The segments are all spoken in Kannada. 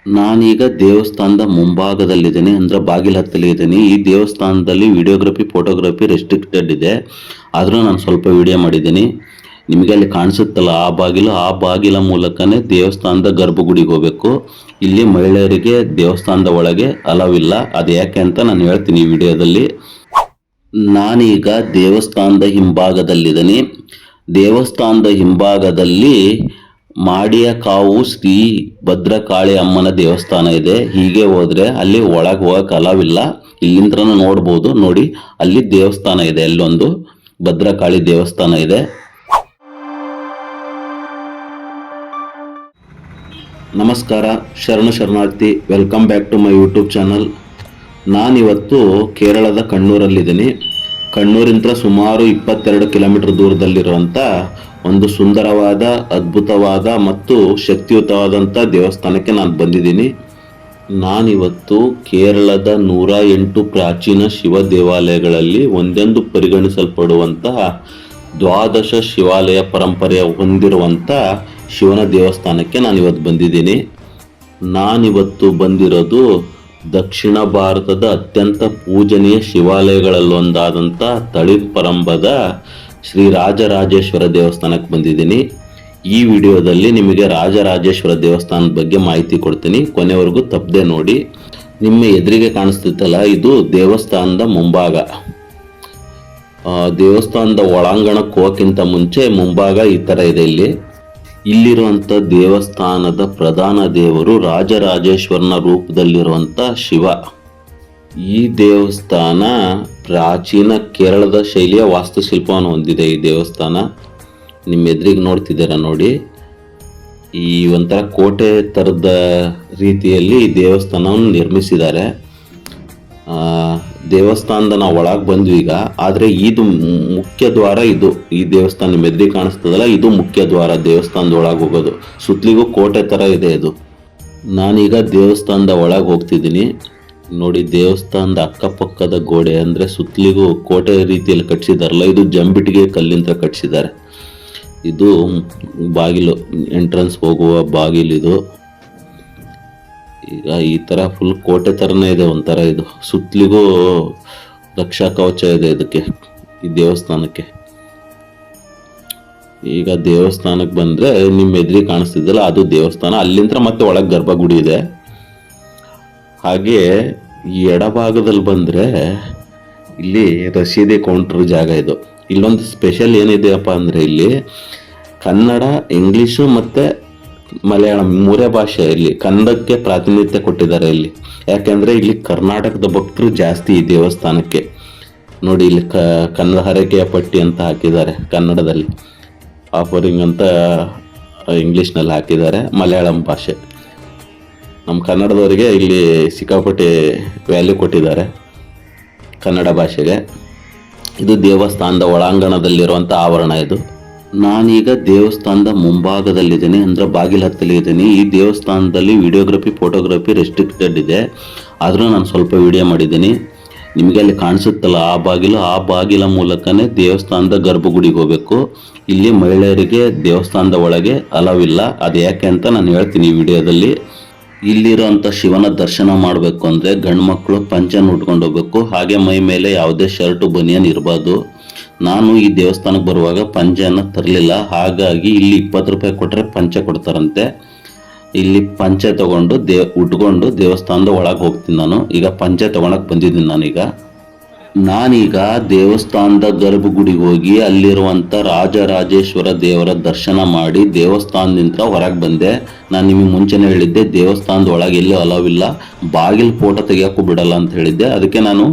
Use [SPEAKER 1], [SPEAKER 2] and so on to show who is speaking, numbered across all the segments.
[SPEAKER 1] ನಾನೀಗ ದೇವಸ್ಥಾನದ ಮುಂಭಾಗದಲ್ಲಿದ್ದೀನಿ, ಅಂದ್ರೆ ಬಾಗಿಲ ಹತ್ತಲೇ ಇದ್ದೀನಿ. ಈ ದೇವಸ್ಥಾನದಲ್ಲಿ ವಿಡಿಯೋಗ್ರಫಿ ಫೋಟೋಗ್ರಫಿ ರೆಸ್ಟ್ರಿಕ್ಟೆಡ್ ಇದೆ, ಆದರೂ ನಾನು ಸ್ವಲ್ಪ ವಿಡಿಯೋ ಮಾಡಿದ್ದೀನಿ. ನಿಮಗೆ ಅಲ್ಲಿ ಕಾಣಿಸುತ್ತಲ್ಲ ಆ ಬಾಗಿಲ ಮೂಲಕನೇ ದೇವಸ್ಥಾನದ ಗರ್ಭಗುಡಿಗೆ ಹೋಗಬೇಕು. ಇಲ್ಲಿ ಮಹಿಳೆಯರಿಗೆ ದೇವಸ್ಥಾನದ ಒಳಗೆ ಅಲವಿಲ್ಲ. ಅದು ಯಾಕೆ ಅಂತ ನಾನು ಹೇಳ್ತೀನಿ ಈ ವಿಡಿಯೋದಲ್ಲಿ. ನಾನೀಗ ದೇವಸ್ಥಾನದ ಹಿಂಭಾಗದಲ್ಲಿದ್ದೀನಿ. ದೇವಸ್ಥಾನದ ಹಿಂಭಾಗದಲ್ಲಿ ಮಾಡಿಯ ಕಾವು ಶ್ರೀ ಭದ್ರಕಾಳಿ ಅಮ್ಮನ ದೇವಸ್ಥಾನ ಇದೆ. ಹೀಗೆ ಹೋದ್ರೆ ಅಲ್ಲಿ ಒಳಗೆ ಹೋಗಕ್ಕೆ ಅಲವಿಲ್ಲ. ಇಲ್ಲಿಂದ ನೋಡ್ಬೋದು, ನೋಡಿ ಅಲ್ಲಿ ದೇವಸ್ಥಾನ ಇದೆ, ಅಲ್ಲೊಂದು ಭದ್ರಕಾಳಿ ದೇವಸ್ಥಾನ ಇದೆ. ನಮಸ್ಕಾರ, ಶರಣಾರ್ಥಿ. Welcome back to my YouTube channel. ನಾನಿವತ್ತು ಕೇರಳದ ಕಣ್ಣೂರಲ್ಲಿದ್ದೀನಿ. ಕಣ್ಣೂರಿಂದ ಸುಮಾರು 22 ಕಿಲೋಮೀಟರ್ ದೂರದಲ್ಲಿರುವಂಥ ಒಂದು ಸುಂದರವಾದ, ಅದ್ಭುತವಾದ ಮತ್ತು ಶಕ್ತಿಯುತವಾದಂಥ ದೇವಸ್ಥಾನಕ್ಕೆ ನಾನು ಬಂದಿದ್ದೀನಿ. ನಾನಿವತ್ತು ಕೇರಳದ 108 ಪ್ರಾಚೀನ ಶಿವ ದೇವಾಲಯಗಳಲ್ಲಿ ಒಂದೆಂದು ಪರಿಗಣಿಸಲ್ಪಡುವಂತಹ ದ್ವಾದಶ ಶಿವಾಲಯ ಪರಂಪರೆಯ ಹೊಂದಿರುವಂಥ ಶಿವನ ದೇವಸ್ಥಾನಕ್ಕೆ ನಾನಿವತ್ತು ಬಂದಿದ್ದೀನಿ. ನಾನಿವತ್ತು ಬಂದಿರೋದು ದಕ್ಷಿಣ ಭಾರತದ ಅತ್ಯಂತ ಪೂಜನೀಯ ಶಿವಾಲಯಗಳಲ್ಲೊಂದಾದಂಥ ತಳಿಪರಂಬದ ಶ್ರೀ ರಾಜರಾಜೇಶ್ವರ ದೇವಸ್ಥಾನಕ್ಕೆ ಬಂದಿದ್ದೀನಿ. ಈ ವಿಡಿಯೋದಲ್ಲಿ ನಿಮಗೆ ರಾಜರಾಜೇಶ್ವರ ದೇವಸ್ಥಾನದ ಬಗ್ಗೆ ಮಾಹಿತಿ ಕೊಡ್ತೀನಿ, ಕೊನೆವರೆಗೂ ತಪ್ಪದೆ ನೋಡಿ. ನಿಮ್ಮ ಎದುರಿಗೆ ಕಾಣಿಸ್ತಿತ್ತಲ್ಲ, ಇದು ದೇವಸ್ಥಾನದ ಮುಂಭಾಗ. ದೇವಸ್ಥಾನದ ಒಳಾಂಗಣಕ್ಕೆ ಹೋಗೋಕ್ಕಿಂತ ಮುಂಚೆ ಮುಂಭಾಗ ಈ ಥರ ಇದೆ. ಇಲ್ಲಿರುವಂಥ ದೇವಸ್ಥಾನದ ಪ್ರಧಾನ ದೇವರು ರಾಜರಾಜೇಶ್ವರನ ರೂಪದಲ್ಲಿರುವಂಥ ಶಿವ. ಈ ದೇವಸ್ಥಾನ ಪ್ರಾಚೀನ ಕೇರಳದ ಶೈಲಿಯ ವಾಸ್ತುಶಿಲ್ಪವನ್ನು ಹೊಂದಿದೆ. ಈ ದೇವಸ್ಥಾನ ನಿಮ್ಮ ಎದುರಿಗೆ ನೋಡ್ತಿದ್ದೀರಾ ನೋಡಿ, ಈ ಒಂಥರ ಕೋಟೆ ಥರದ ರೀತಿಯಲ್ಲಿ ಈ ದೇವಸ್ಥಾನವನ್ನು ನಿರ್ಮಿಸಿದ್ದಾರೆ. ದೇವಸ್ಥಾನದ ನಾವು ಒಳಗೆ ಬಂದ್ವಿ ಈಗ, ಆದರೆ ಇದು ಮುಖ್ಯ ದ್ವಾರ. ಇದು ಈ ದೇವಸ್ಥಾನ ನಿಮ್ಮ ಎದುರಿಗೆ ಕಾಣಿಸ್ತದಲ್ಲ, ಇದು ಮುಖ್ಯ ದ್ವಾರ ದೇವಸ್ಥಾನದ ಒಳಗೆ ಹೋಗೋದು. ಸುತ್ತಲಿಗೂ ಕೋಟೆ ಥರ ಇದೆ ಇದು. ನಾನೀಗ ದೇವಸ್ಥಾನದ ಒಳಗೆ ಹೋಗ್ತಿದ್ದೀನಿ. ನೋಡಿ, ದೇವಸ್ಥಾನದ ಅಕ್ಕಪಕ್ಕದ ಗೋಡೆ ಅಂದರೆ ಸುತ್ತಲಿಗೂ ಕೋಟೆ ರೀತಿಯಲ್ಲಿ ಕಟ್ಸಿದಾರಲ್ಲ, ಇದು ಜಂಬಿಟ್ಟಿಗೆ ಕಲ್ಲಿಂದ ಕಟ್ಸಿದ್ದಾರೆ. ಇದು ಬಾಗಿಲು, ಎಂಟ್ರೆನ್ಸ್ ಹೋಗುವ ಬಾಗಿಲಿದು. ಈಗ ಈ ಥರ ಫುಲ್ ಕೋಟೆ ಥರನೇ ಇದೆ ಒಂಥರ. ಇದು ಸುತ್ತಲಿಗೂ ರಕ್ಷಾ ಕವಚ ಇದೆ ಇದಕ್ಕೆ, ಈ ದೇವಸ್ಥಾನಕ್ಕೆ. ಈಗ ದೇವಸ್ಥಾನಕ್ಕೆ ಬಂದರೆ ನಿಮ್ಮ ಎದುರಿಗೆ ಕಾಣಿಸ್ತಿದ್ದಲ್ಲ, ಅದು ದೇವಸ್ಥಾನ. ಅಲ್ಲಿಂದ ಮತ್ತೆ ಒಳಗೆ ಗರ್ಭಗುಡಿ ಇದೆ. ಹಾಗೆ ಈ ಎಡಭಾಗದಲ್ಲಿ ಬಂದರೆ ಇಲ್ಲಿ ರಸೀದಿ ಕೌಂಟರ್ ಜಾಗ ಇದು. ಇಲ್ಲೊಂದು ಸ್ಪೆಷಲ್ ಏನಿದೆಯಪ್ಪ ಅಂದರೆ, ಇಲ್ಲಿ ಕನ್ನಡ, ಇಂಗ್ಲೀಷು ಮತ್ತು ಮಲಯಾಳಂ ಮೂರೇ ಭಾಷೆ. ಇಲ್ಲಿ ಕನ್ನಡಕ್ಕೆ ಪ್ರಾತಿನಿಧ್ಯ ಕೊಟ್ಟಿದ್ದಾರೆ ಇಲ್ಲಿ. ಯಾಕೆಂದರೆ ಇಲ್ಲಿ ಕರ್ನಾಟಕದ ಭಕ್ತರು ಜಾಸ್ತಿ ಈ ದೇವಸ್ಥಾನಕ್ಕೆ. ನೋಡಿ, ಇಲ್ಲಿ ಕನ್ನಡ ಹರಕೆಯ ಪಟ್ಟಿ ಅಂತ ಹಾಕಿದ್ದಾರೆ ಕನ್ನಡದಲ್ಲಿ, ಆಫರಿಂಗ್ ಅಂತ ಇಂಗ್ಲೀಷ್ನಲ್ಲಿ ಹಾಕಿದ್ದಾರೆ, ಮಲಯಾಳಂ ಭಾಷೆ. ನಮ್ಮ ಕನ್ನಡದವರಿಗೆ ಇಲ್ಲಿ ಸಿಕ್ಕಾಪಟ್ಟೆ ವ್ಯಾಲ್ಯೂ ಕೊಟ್ಟಿದ್ದಾರೆ ಕನ್ನಡ ಭಾಷೆಗೆ. ಇದು ದೇವಸ್ಥಾನದ ಒಳಾಂಗಣದಲ್ಲಿರುವಂಥ ಆವರಣ ಇದು. ನಾನೀಗ ದೇವಸ್ಥಾನದ ಮುಂಭಾಗದಲ್ಲಿದ್ದೀನಿ, ಅಂದರೆ ಬಾಗಿಲ ಹತ್ತಲೇ ಇದ್ದೀನಿ. ಈ ದೇವಸ್ಥಾನದಲ್ಲಿ ವಿಡಿಯೋಗ್ರಫಿ ಫೋಟೋಗ್ರಫಿ ರೆಸ್ಟ್ರಿಕ್ಟೆಡ್ ಇದೆ, ಆದರೂ ನಾನು ಸ್ವಲ್ಪ ವಿಡಿಯೋ ಮಾಡಿದ್ದೀನಿ. ನಿಮಗೆ ಅಲ್ಲಿ ಕಾಣಿಸುತ್ತಲ್ಲ ಆ ಬಾಗಿಲ ಮೂಲಕನೇ ದೇವಸ್ಥಾನದ ಗರ್ಭಗುಡಿಗೆ ಹೋಗಬೇಕು. ಇಲ್ಲಿ ಮಹಿಳೆಯರಿಗೆ ದೇವಸ್ಥಾನದ ಒಳಗೆ ಅಲವಿಲ್ಲ. ಅದು ಯಾಕೆ ಅಂತ ನಾನು ಹೇಳ್ತೀನಿ ಈ ವಿಡಿಯೋದಲ್ಲಿ. ಇಲ್ಲಿರೋಂಥ ಶಿವನ ದರ್ಶನ ಮಾಡಬೇಕು ಅಂದರೆ ಗಂಡು ಮಕ್ಕಳು ಪಂಚೆನ ಉಟ್ಕೊಂಡು ಹೋಗ್ಬೇಕು. ಹಾಗೆ ಮೈ ಮೇಲೆ ಯಾವುದೇ ಶರ್ಟು ಬನಿಯನ್ ಇರಬಾರ್ದು. ನಾನು ಈ ದೇವಸ್ಥಾನಕ್ಕೆ ಬರುವಾಗ ಪಂಚೆಯನ್ನು ತರಲಿಲ್ಲ, ಹಾಗಾಗಿ ಇಲ್ಲಿ 20 ರೂಪಾಯಿ ಕೊಟ್ಟರೆ ಪಂಚೆ ಕೊಡ್ತಾರಂತೆ. ಇಲ್ಲಿ ಪಂಚೆ ತಗೊಂಡು ಉಟ್ಕೊಂಡು ದೇವಸ್ಥಾನದ ಒಳಗೆ ಹೋಗ್ತೀನಿ ನಾನು. ಈಗ ಪಂಚೆ ತಗೊಳಕ್ಕೆ ಬಂದಿದ್ದೀನಿ. ನಾನೀಗ ದೇವಸ್ಥಾನದ ಗರ್ಭಗುಡಿಗೆ ಹೋಗಿ ಅಲ್ಲಿರುವಂಥ ರಾಜರಾಜೇಶ್ವರ ದೇವರ ದರ್ಶನ ಮಾಡಿ ದೇವಸ್ಥಾನದಿಂದ ಹೊರಗೆ ಬಂದೆ. ನಾನು ನಿಮಗೆ ಮುಂಚೆನೇ ಹೇಳಿದ್ದೆ, ದೇವಸ್ಥಾನದ ಒಳಗೆ ಎಲ್ಲೂ ಅಲವಿಲ್ಲ, ಬಾಗಿಲು ಫೋಟೋ ತೆಗಿಯೋಕ್ಕೂ ಬಿಡಲ್ಲ ಅಂತ ಹೇಳಿದ್ದೆ. ಅದಕ್ಕೆ ನಾನು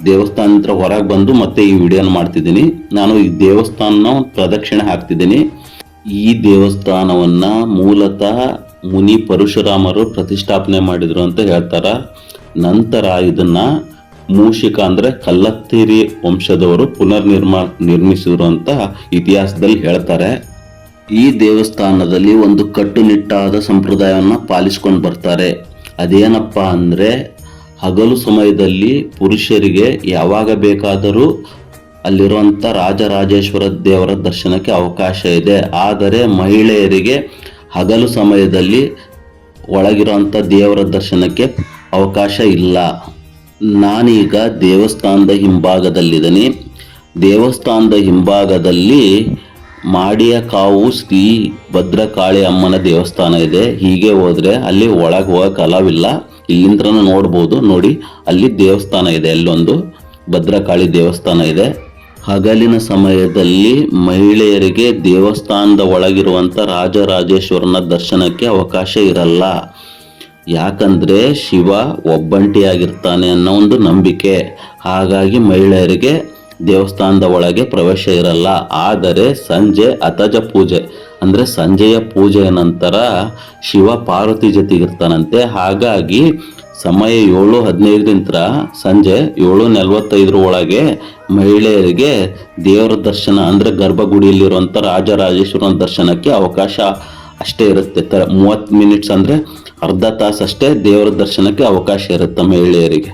[SPEAKER 1] ದೇವಸ್ಥಾನದ ಹೊರಗೆ ಬಂದು ಮತ್ತೆ ಈ ವಿಡಿಯೋನ ಮಾಡ್ತಿದ್ದೀನಿ. ನಾನು ಈ ದೇವಸ್ಥಾನ ಪ್ರದಕ್ಷಿಣೆ ಹಾಕ್ತಿದ್ದೀನಿ. ಈ ದೇವಸ್ಥಾನವನ್ನ ಮೂಲತಃ ಮುನಿ ಪರಶುರಾಮರು ಪ್ರತಿಷ್ಠಾಪನೆ ಮಾಡಿದ್ರು ಅಂತ ಹೇಳ್ತಾರೆ. ನಂತರ ಇದನ್ನ ಮೂಷಿಕ ಅಂದರೆ ಕಲ್ಲತ್ತಿರಿ ವಂಶದವರು ನಿರ್ಮಿಸಿದ್ರು ಅಂತ ಇತಿಹಾಸದಲ್ಲಿ ಹೇಳ್ತಾರೆ. ಈ ದೇವಸ್ಥಾನದಲ್ಲಿ ಒಂದು ಕಟ್ಟುನಿಟ್ಟಾದ ಸಂಪ್ರದಾಯವನ್ನು ಪಾಲಿಸ್ಕೊಂಡು ಬರ್ತಾರೆ. ಅದೇನಪ್ಪ ಅಂದರೆ, ಹಗಲು ಸಮಯದಲ್ಲಿ ಪುರುಷರಿಗೆ ಯಾವಾಗ ಬೇಕಾದರೂ ಅಲ್ಲಿರುವಂಥ ರಾಜರಾಜೇಶ್ವರ ದೇವರ ದರ್ಶನಕ್ಕೆ ಅವಕಾಶ ಇದೆ. ಆದರೆ ಮಹಿಳೆಯರಿಗೆ ಹಗಲು ಸಮಯದಲ್ಲಿ ಒಳಗಿರೋಂಥ ದೇವರ ದರ್ಶನಕ್ಕೆ ಅವಕಾಶ ಇಲ್ಲ. ನಾನೀಗ ದೇವಸ್ಥಾನದ ಹಿಂಭಾಗದಲ್ಲಿದ್ದೀನಿ. ದೇವಸ್ಥಾನದ ಹಿಂಭಾಗದಲ್ಲಿ ಮಾಡಿಯ ಕಾವು ಶ್ರೀ ಭದ್ರಕಾಳಿ ಅಮ್ಮನ ದೇವಸ್ಥಾನ ಇದೆ. ಹೀಗೆ ಹೋದರೆ ಅಲ್ಲಿ ಒಳಗೆ ಹೋಗಕ್ಕೆ ಅಲವಿಲ್ಲ. ಇಲ್ಲಿಂದ ನೋಡ್ಬೋದು, ನೋಡಿ ಅಲ್ಲಿ ದೇವಸ್ಥಾನ ಇದೆ, ಅಲ್ಲೊಂದು ಭದ್ರಕಾಳಿ ದೇವಸ್ಥಾನ ಇದೆ. ಹಗಲಿನ ಸಮಯದಲ್ಲಿ ಮಹಿಳೆಯರಿಗೆ ದೇವಸ್ಥಾನದ ಒಳಗಿರುವಂಥ ರಾಜರಾಜೇಶ್ವರನ ದರ್ಶನಕ್ಕೆ ಅವಕಾಶ ಇರಲ್ಲ. ಯಾಕಂದರೆ ಶಿವ ಒಬ್ಬಂಟಿಯಾಗಿರ್ತಾನೆ ಅನ್ನೋ ಒಂದು ನಂಬಿಕೆ. ಹಾಗಾಗಿ ಮಹಿಳೆಯರಿಗೆ ದೇವಸ್ಥಾನದ ಒಳಗೆ ಪ್ರವೇಶ ಇರಲ್ಲ. ಆದರೆ ಸಂಜೆ ಅತಜ ಪೂಜೆ ಅಂದರೆ ಸಂಜೆಯ ಪೂಜೆಯ ನಂತರ ಶಿವ ಪಾರ್ವತಿ ಜೊತೆಗಿರ್ತಾನಂತೆ. ಹಾಗಾಗಿ ಸಮಯ 7:15ರಿಂದ ಸಂಜೆ 7:45 ಒಳಗೆ ಮಹಿಳೆಯರಿಗೆ ದೇವರ ದರ್ಶನ ಅಂದರೆ ಗರ್ಭಗುಡಿಯಲ್ಲಿರುವಂಥ ರಾಜರಾಜೇಶ್ವರನ ದರ್ಶನಕ್ಕೆ ಅವಕಾಶ ಅಷ್ಟೇ ಇರುತ್ತೆ. 30 ಮಿನಿಟ್ಸ್ ಅಂದರೆ ಅರ್ಧ ತಾಸು ಅಷ್ಟೇ ದೇವರ ದರ್ಶನಕ್ಕೆ ಅವಕಾಶ ಇರುತ್ತೆ ಮಹಿಳೆಯರಿಗೆ.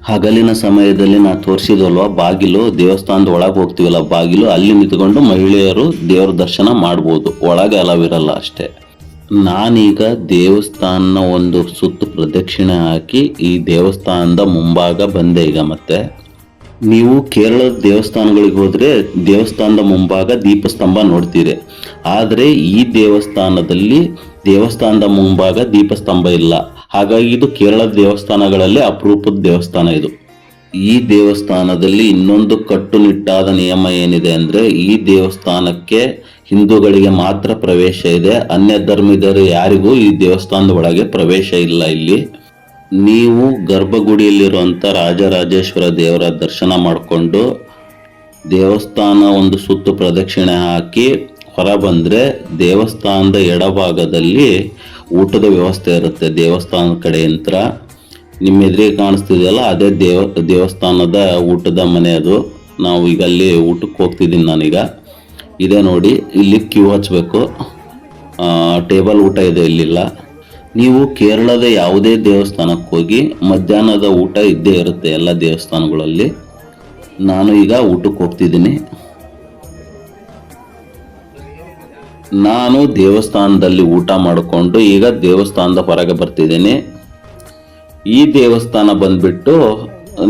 [SPEAKER 1] ಹಗಲಿನ ಸಮಯದಲ್ಲಿ ನಾ ತೋರಿಸಿದಲ್ವ ಬಾಗಿಲು, ದೇವಸ್ಥಾನದ ಒಳಗೆ ಹೋಗ್ತೀವಲ್ಲ ಬಾಗಿಲು, ಅಲ್ಲಿ ನಿಂತ್ಕೊಂಡು ಮಹಿಳೆಯರು ದೇವರ ದರ್ಶನ ಮಾಡ್ಬೋದು, ಒಳಗೆ ಅಲವಿರಲ್ಲ ಅಷ್ಟೇ. ನಾನೀಗ ದೇವಸ್ಥಾನ ಒಂದು ಸುತ್ತು ಪ್ರದಕ್ಷಿಣೆ ಹಾಕಿ ಈ ದೇವಸ್ಥಾನದ ಮುಂಭಾಗ ಬಂದೆ. ಈಗ ಮತ್ತೆ ನೀವು ಕೇರಳದ ದೇವಸ್ಥಾನಗಳಿಗೆ ಹೋದರೆ ದೇವಸ್ಥಾನದ ಮುಂಭಾಗ ದೀಪಸ್ತಂಭ ನೋಡ್ತೀರಿ. ಆದರೆ ಈ ದೇವಸ್ಥಾನದಲ್ಲಿ ದೇವಸ್ಥಾನದ ಮುಂಭಾಗ ದೀಪಸ್ತಂಭ ಇಲ್ಲ. ಹಾಗಾಗಿ ಇದು ಕೇರಳದ ದೇವಸ್ಥಾನಗಳಲ್ಲಿ ಅಪರೂಪದ ದೇವಸ್ಥಾನ ಇದು. ಈ ದೇವಸ್ಥಾನದಲ್ಲಿ ಇನ್ನೊಂದು ಕಟ್ಟುನಿಟ್ಟಾದ ನಿಯಮ ಏನಿದೆ ಅಂದರೆ ಈ ದೇವಸ್ಥಾನಕ್ಕೆ ಹಿಂದೂಗಳಿಗೆ ಮಾತ್ರ ಪ್ರವೇಶ ಇದೆ. ಅನ್ಯ ಧರ್ಮಿದರು ಯಾರಿಗೂ ಈ ದೇವಸ್ಥಾನದ ಒಳಗೆ ಪ್ರವೇಶ ಇಲ್ಲ. ಇಲ್ಲಿ ನೀವು ಗರ್ಭಗುಡಿಯಲ್ಲಿರುವಂಥ ರಾಜರಾಜೇಶ್ವರ ದೇವರ ದರ್ಶನ ಮಾಡಿಕೊಂಡು ದೇವಸ್ಥಾನ ಒಂದು ಸುತ್ತು ಪ್ರದಕ್ಷಿಣೆ ಹಾಕಿ ಹೊರ ಬಂದರೆ ದೇವಸ್ಥಾನದ ಎಡಭಾಗದಲ್ಲಿ ಊಟದ ವ್ಯವಸ್ಥೆ ಇರುತ್ತೆ. ದೇವಸ್ಥಾನದ ಕಡೆಯಂತ್ರ ನಿಮ್ಮ ಎದುರಿಗೆ ಕಾಣಿಸ್ತಿದೆಯಲ್ಲ ಅದೇ ದೇವಸ್ಥಾನದ ಊಟದ ಮನೆ ಅದು. ನಾವು ಈಗ ಅಲ್ಲಿ ಊಟಕ್ಕೆ ಹೋಗ್ತಿದ್ದೀನಿ ನಾನೀಗ. ಇದೆ ನೋಡಿ, ಇಲ್ಲಿ ಕ್ಯೂ ಹಚ್ಚಬೇಕು, ಟೇಬಲ್ ಊಟ ಇದೆ, ಇಲ್ಲಿಲ್ಲ. ನೀವು ಕೇರಳದ ಯಾವುದೇ ದೇವಸ್ಥಾನಕ್ಕೆ ಹೋಗಿ ಮಧ್ಯಾಹ್ನದ ಊಟ ಇದ್ದೇ ಇರುತ್ತೆ ಎಲ್ಲ ದೇವಸ್ಥಾನಗಳಲ್ಲಿ. ನಾನು ಈಗ ಊಟಕ್ಕೆ ಹೋಗ್ತಿದ್ದೀನಿ. ನಾನು ದೇವಸ್ಥಾನದಲ್ಲಿ ಊಟ ಮಾಡಿಕೊಂಡು ಈಗ ದೇವಸ್ಥಾನದ ಹೊರಗೆ ಬರ್ತಿದ್ದೀನಿ. ಈ ದೇವಸ್ಥಾನ ಬಂದ್ಬಿಟ್ಟು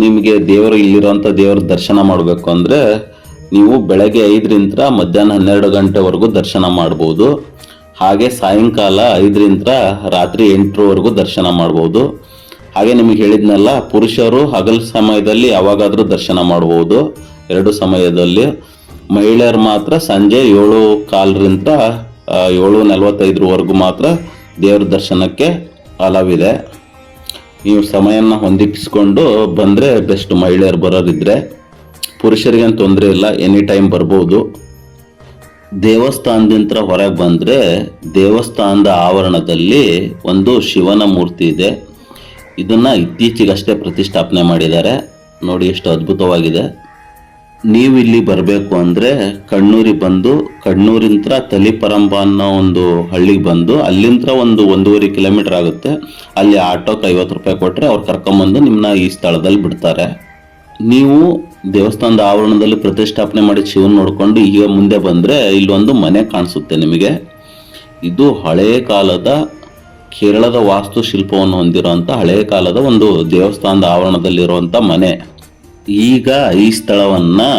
[SPEAKER 1] ನಿಮಗೆ ಇಲ್ಲಿರುವಂಥ ದೇವರ ದರ್ಶನ ಮಾಡಬೇಕು ಅಂದರೆ ನೀವು ಬೆಳಗ್ಗೆ 5ರಿಂದ ಮಧ್ಯಾಹ್ನ 12 ಗಂಟೆವರೆಗೂ ದರ್ಶನ ಮಾಡ್ಬೋದು. ಹಾಗೆ ಸಾಯಂಕಾಲ 5ರಿಂದ ರಾತ್ರಿ 8ರವರೆಗೂ ದರ್ಶನ ಮಾಡ್ಬೋದು. ಹಾಗೆ ನಿಮಗೆ ಹೇಳಿದ್ನಲ್ಲ, ಪುರುಷರು ಹಗಲ ಸಮಯದಲ್ಲಿ ಯಾವಾಗಾದರೂ ದರ್ಶನ ಮಾಡ್ಬೋದು, 2 ಸಮಯದಲ್ಲಿ. ಮಹಿಳೆಯರು ಮಾತ್ರ ಸಂಜೆ 7:15ರಿಂದ 7:45ವರೆಗೂ ಮಾತ್ರ ದೇವರ ದರ್ಶನಕ್ಕೆ ಅಲವಿದೆ. ನೀವು ಸಮಯನ ಹೊಂದಿಸ್ಕೊಂಡು ಬಂದರೆ ಬೆಸ್ಟ್. ಮಹಿಳೆಯರು ಬರೋರಿದ್ರೆ, ಪುರುಷರಿಗೇನು ತೊಂದರೆ ಇಲ್ಲ, ಎನಿ ಟೈಮ್ ಬರ್ಬೋದು. ದೇವಸ್ಥಾನದಿಂದ ಹೊರಗೆ ಬಂದರೆ ದೇವಸ್ಥಾನದ ಆವರಣದಲ್ಲಿ ಒಂದು ಶಿವನ ಮೂರ್ತಿ ಇದೆ. ಇದನ್ನು ಇತ್ತೀಚೆಗಷ್ಟೇ ಪ್ರತಿಷ್ಠಾಪನೆ ಮಾಡಿದ್ದಾರೆ. ನೋಡಿ ಎಷ್ಟು ಅದ್ಭುತವಾಗಿದೆ. ನೀವು ಇಲ್ಲಿ ಬರಬೇಕು ಅಂದರೆ ಕಣ್ಣೂರಿಗೆ ಬಂದು ಕಣ್ಣೂರಿಂದ ತಲಿಪರಂಬ ಅನ್ನೋ ಒಂದು ಹಳ್ಳಿಗೆ ಬಂದು ಅಲ್ಲಿಂದ 1.5 ಕಿಲೋಮೀಟರ್ ಆಗುತ್ತೆ. ಅಲ್ಲಿ ಆಟೋಕ್ಕೆ 50 ರೂಪಾಯಿ ಕೊಟ್ಟರೆ ಅವ್ರು ಕರ್ಕೊಂಬಂದು ನಿಮ್ಮನ್ನ ಈ ಸ್ಥಳದಲ್ಲಿ ಬಿಡ್ತಾರೆ. ನೀವು ದೇವಸ್ಥಾನದ ಆವರಣದಲ್ಲಿ ಪ್ರತಿಷ್ಠಾಪನೆ ಮಾಡಿ ಶಿವನ್ ನೋಡಿಕೊಂಡು ಈಗ ಮುಂದೆ ಬಂದರೆ ಇಲ್ಲೊಂದು ಮನೆ ಕಾಣಿಸುತ್ತೆ ನಿಮಗೆ. ಇದು ಹಳೆಯ ಕಾಲದ ಕೇರಳದ ವಾಸ್ತುಶಿಲ್ಪವನ್ನು ಹೊಂದಿರುವಂಥ ಹಳೆಯ ಕಾಲದ ಒಂದು ದೇವಸ್ಥಾನದ ಆವರಣದಲ್ಲಿರುವಂಥ ಮನೆ. ಈಗ ಈ ಸ್ಥಳವನ್ನು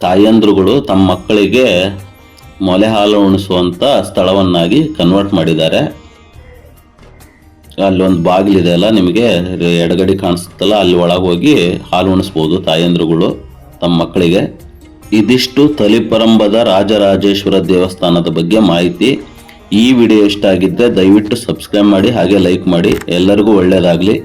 [SPEAKER 1] ತಾಯಂದ್ರುಗಳು ತಮ್ಮ ಮಕ್ಕಳಿಗೆ ಮೊಲೆ ಹಾಲು ಉಣಿಸುವಂಥ ಸ್ಥಳವನ್ನಾಗಿ ಕನ್ವರ್ಟ್ ಮಾಡಿದ್ದಾರೆ. ಅಲ್ಲೊಂದು ಬಾಗಿಲಿದೆ ಅಲ್ಲ, ನಿಮಗೆ ಎಡಗಡೆ ಕಾಣಿಸುತ್ತಲ್ಲ, ಅಲ್ಲಿ ಒಳಗೆ ಹೋಗಿ ಹಾಲು ಉಣಿಸ್ಬೋದು ತಾಯಂದ್ರುಗಳು ತಮ್ಮ ಮಕ್ಕಳಿಗೆ. ಇದಿಷ್ಟು ತಲಿಪರಂಬದ ರಾಜರಾಜೇಶ್ವರ ದೇವಸ್ಥಾನದ ಬಗ್ಗೆ ಮಾಹಿತಿ. ಈ ವಿಡಿಯೋ ಇಷ್ಟ ಆಗಿದ್ದರೆ ದಯವಿಟ್ಟು ಸಬ್ಸ್ಕ್ರೈಬ್ ಮಾಡಿ, ಹಾಗೆ ಲೈಕ್ ಮಾಡಿ. ಎಲ್ಲರಿಗೂ ಒಳ್ಳೆಯದಾಗಲಿ.